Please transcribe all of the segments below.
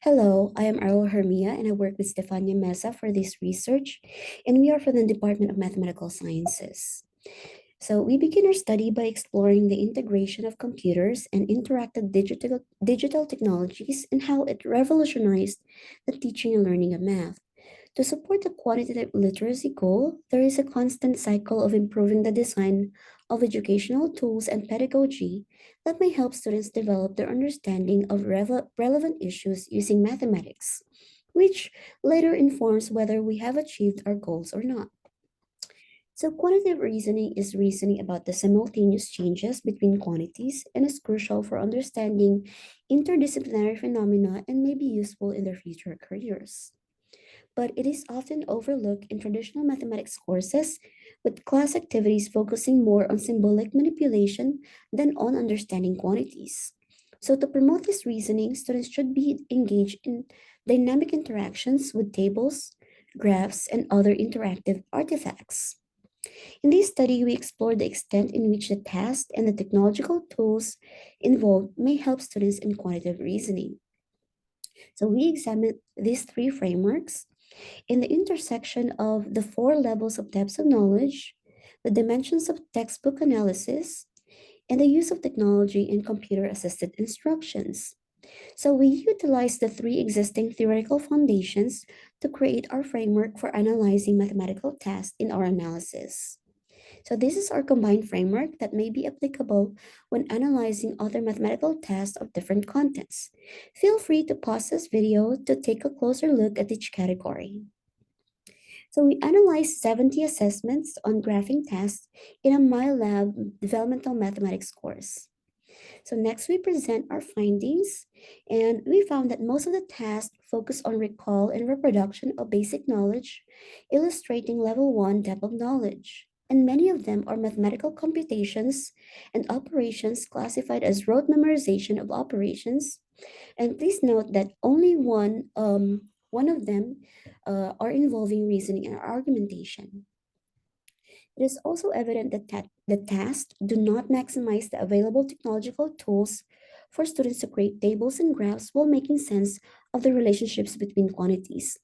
Hello, I am Erell and I work with Stefania Mesa for this research, and we are from the Department of Mathematical Sciences. So, we begin our study by exploring the integration of computers and interactive digital technologies and how it revolutionized the teaching and learning of math. To support the quantitative literacy goal, there is a constant cycle of improving the design of educational tools and pedagogy that may help students develop their understanding of relevant issues using mathematics, which later informs whether we have achieved our goals or not. So, quantitative reasoning is reasoning about the simultaneous changes between quantities and is crucial for understanding interdisciplinary phenomena and may be useful in their future careers, but it is often overlooked in traditional mathematics courses, with class activities focusing more on symbolic manipulation than on understanding quantities. So, to promote this reasoning, students should be engaged in dynamic interactions with tables, graphs, and other interactive artifacts. In this study, we explore the extent in which the task and the technological tools involved may help students in quantitative reasoning. So, we examined these three frameworks in the intersection of the four levels of depths of knowledge, the dimensions of textbook analysis, and the use of technology and computer assisted instructions. So, we utilize the three existing theoretical foundations to create our framework for analyzing mathematical tasks in our analysis. So, this is our combined framework that may be applicable when analyzing other mathematical tasks of different contents. Feel free to pause this video to take a closer look at each category. So we analyzed 70 assessments on graphing tasks in a MyLab developmental mathematics course. So next we present our findings, and we found that most of the tasks focus on recall and reproduction of basic knowledge, illustrating level 1 depth of knowledge. And many of them are mathematical computations and operations classified as rote memorization of operations, and please note that only one of them are involving reasoning and argumentation. It is also evident that the tasks do not maximize the available technological tools for students to create tables and graphs while making sense of the relationships between quantities.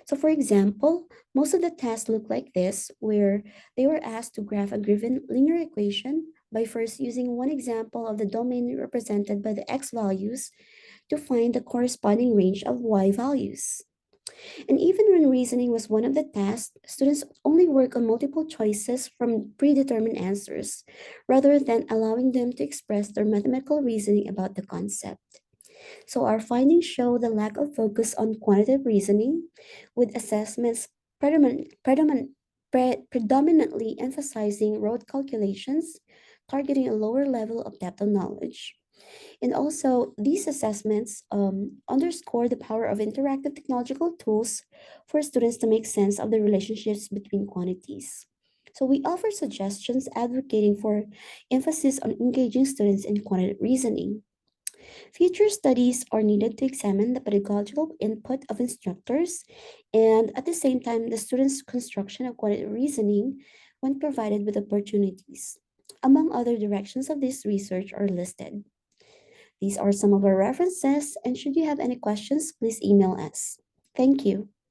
So, for example, most of the tasks look like this, where they were asked to graph a given linear equation by first using one example of the domain represented by the x values to find the corresponding range of y values. And even when reasoning was one of the tasks, students only work on multiple choices from predetermined answers, rather than allowing them to express their mathematical reasoning about the concept. So our findings show the lack of focus on quantitative reasoning, with assessments predominantly emphasizing rote calculations, targeting a lower level of depth of knowledge. And also, these assessments underscore the power of interactive technological tools for students to make sense of the relationships between quantities. So, we offer suggestions advocating for emphasis on engaging students in quantitative reasoning. Future studies are needed to examine the pedagogical input of instructors and, at the same time, the students' construction of quantitative reasoning when provided with opportunities. Among other directions of this research are listed. These are some of our references, and should you have any questions, please email us. Thank you.